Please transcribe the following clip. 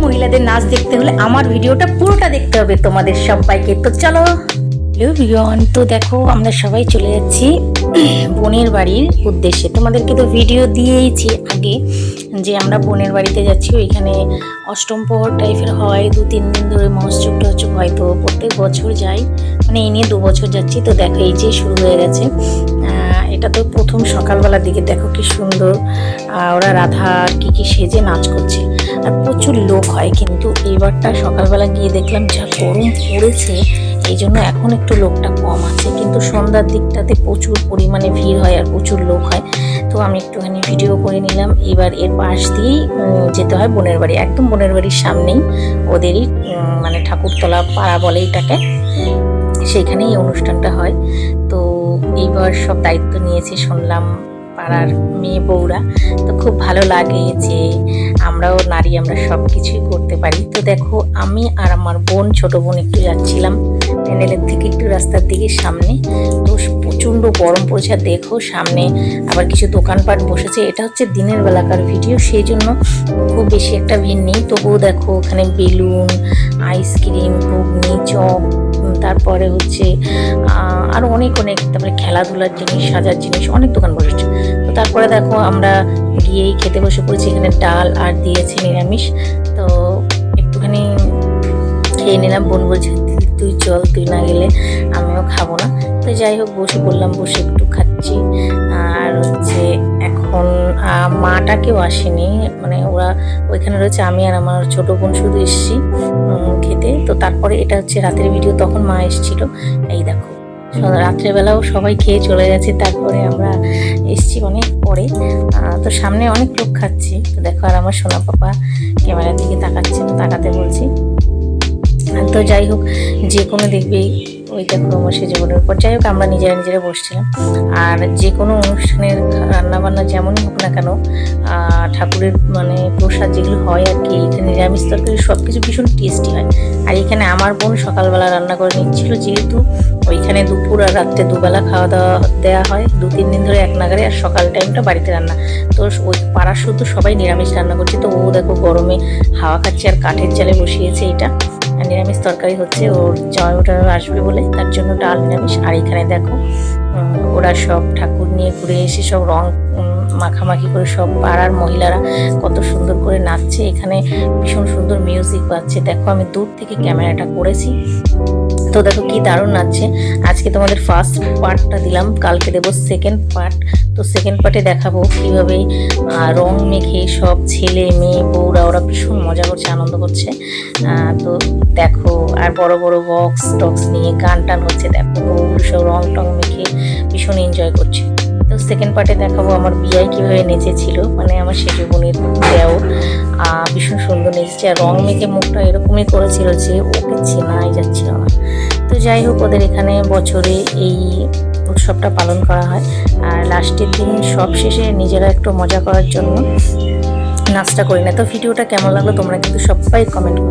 মহিলাদের নাচ দেখতে হলে আমার ভিডিওটা পুরোটা দেখতে হবে তোমাদের সবাইকে। তো চলো এভরিওয়ান, তো দেখো আমরা সবাই চলে যাচ্ছি বোনের বাড়ির উদ্দেশ্যে। তোমাদেরকে তো ভিডিও দিয়েইছি আগে যে আমরা বোনের বাড়িতে যাচ্ছি। ওইখানে অষ্টম প্রহর টাইপের হয়, 2-3 দিন ধরে মহোৎসব টহোৎসব হয়। তো প্রত্যেক বছর যাই, মানে এই নিয়ে 2 বছর যাচ্ছি। তো দেখো এই যে শুরু হয়ে গেছে। এটা তো প্রথম সকালবেলার দিকে দেখো কি সুন্দর ওরা রাধা আর কি সেজে নাচ করছে, আর প্রচুর লোক হয়। কিন্তু এইবারটা সকালবেলা গিয়ে দেখলাম যা গরম পড়েছে, এই জন্য এখন একটু লোকটা কম আছে, কিন্তু সন্ধ্যার দিকটাতে প্রচুর পরিমাণে ভিড় হয় আর প্রচুর লোক হয়। তো আমি একটুখানি ভিডিও করে নিলাম। এবার এর পাশ দিয়েই যেতে হয় বোনের বাড়ি, একদম বোনের বাড়ির সামনেই ওদেরই মানে ঠাকুরতলা পাড়া বলে এটাকে, সেইখানেই এই অনুষ্ঠানটা হয়। তো এইবার সব দায়িত্ব নিয়েছে শুনলাম পাড়ার মেয়ে বউরা। তো খুব ভালো লাগে যে আমরাও নারী, আমরা সব কিছুই করতে পারি। তো দেখো আমি আর আমার বোন, ছোট বোন একটু যাচ্ছিলাম প্যান্ডেলের থেকে একটু রাস্তার দিকে সামনে। তো প্রচণ্ড গরম পড়েছে, আর দেখো সামনে আবার কিছু দোকানপাট বসেছে। এটা হচ্ছে দিনের বেলাকার ভিডিও, সেই জন্য খুব বেশি একটা ভিড় নেই। তবুও দেখো ওখানে বেলুন, আইসক্রিম, ঘুগনি, চপ, তারপরে হচ্ছে আরও অনেক তারপরে খেলাধুলার জিনিস, সাজার জিনিস, অনেক দোকান বসেছে। তো তারপরে দেখো আমরা গিয়েই খেতে বসে পড়েছি। এখানে ডাল আর দিয়েছে নিরামিষ। তো একটুখানি খেয়ে নিলাম। বোন বলছে তুই চল, তুই না গেলে আমিও খাবো না। তো যাই হোক বসে বললাম, বসে একটু খাচ্ছি। আর হচ্ছে এখন মাটা কেউ আসেনি, মানে ওরা ওইখানে রয়েছে, আমি আর আমার ছোট বোন শুধু এসেছি খেতে। তো তারপরে এটা হচ্ছে রাতের ভিডিও, তখন মা এসেছিল। এই দেখো রাত্রেবেলাও সবাই খেয়ে চলে গেছে, তারপরে আমরা এসছি অনেক পরে। তো সামনে অনেক লোক খাচ্ছে। তো দেখো আর আমার সোনা পাপা ক্যামেরার দিকে তাকাচ্ছে, তো তাকাতে বলছি। তো যাই হোক, যে কোনো দেখবেই ওই দেখো আমার সে জীবনের উপর। যাই হোক আমরা নিজেরা বসছিলাম। আর যে কোনো অনুষ্ঠানের রান্নাবান্না যেমনই হোক না কেন, ঠাকুরের মানে প্রসাদ যেগুলো হয় আর কি, এখানে নিরামিষ তরকারি সব কিছু ভীষণ টেস্টি হয়। আর এখানে আমার বোন সকালবেলা রান্না করে নিচ্ছিল, যেহেতু ওইখানে দুপুর আর রাত্রে দুবেলা খাওয়া দাওয়া দেওয়া হয় 2-3 দিন ধরে এক নাগারে, আর সকাল টাইমটা বাড়িতে রান্না। তো ওই পাড়ার শুধু সবাই নিরামিষ রান্না করছে। তো ও দেখো গরমে হাওয়া খাচ্ছে আর কাঠের জালে বসিয়েছে এটা। নিরামিষ তরকারি হচ্ছে, ওর জামাইটা আসবে বলে, তার জন্য ডাল নিরামিষ। আর এখানে দেখো ওরা সব ঠাকুর নিয়ে ঘুরে এসে সব রং মাখামাখি করে সব পাড়ার মহিলারা কত সুন্দর করে নাচছে। এখানে ভীষণ সুন্দর মিউজিক বাজছে। দেখো আমি দূর থেকে ক্যামেরাটা করেছি। তো দেখো কি দারুণ নাচছে। আজকে তোমাদের ফার্স্ট পার্টটা দিলাম, কালকে দেবো সেকেন্ড পার্ট। তো সেকেন্ড পার্টে দেখাবো কীভাবে রং মেখে সব ছেলে মেয়ে বউরা ওরা ভীষণ মজা করছে, আনন্দ করছে। তো দেখো আর বড় বড় বক্স টক্স নিয়ে গান টান হচ্ছে। দেখো বউগুলো সব রং টং মেখে ভীষণ এনজয় করছে। তো সেকেন্ড পার্টে দেখাবো আমার বিয়াই কীভাবে নেচেছিল, মানে আমার সেজু বোনের দেও ভীষণ সুন্দর নেচেছে। আর রং মেখে মুখটা এরকমই করেছিল যে ওকে চেনাই যাচ্ছিল না। তো যাই হোক ওদের এখানে বছরে এই উৎসবটা পালন করা হয়। আর লাস্টের দিন সব শেষে নিজেরা একটু মজা করার জন্য নাচটা করি না। তো ভিডিওটা কেমন লাগলো তোমরা কিন্তু সবাই কমেন্ট করো।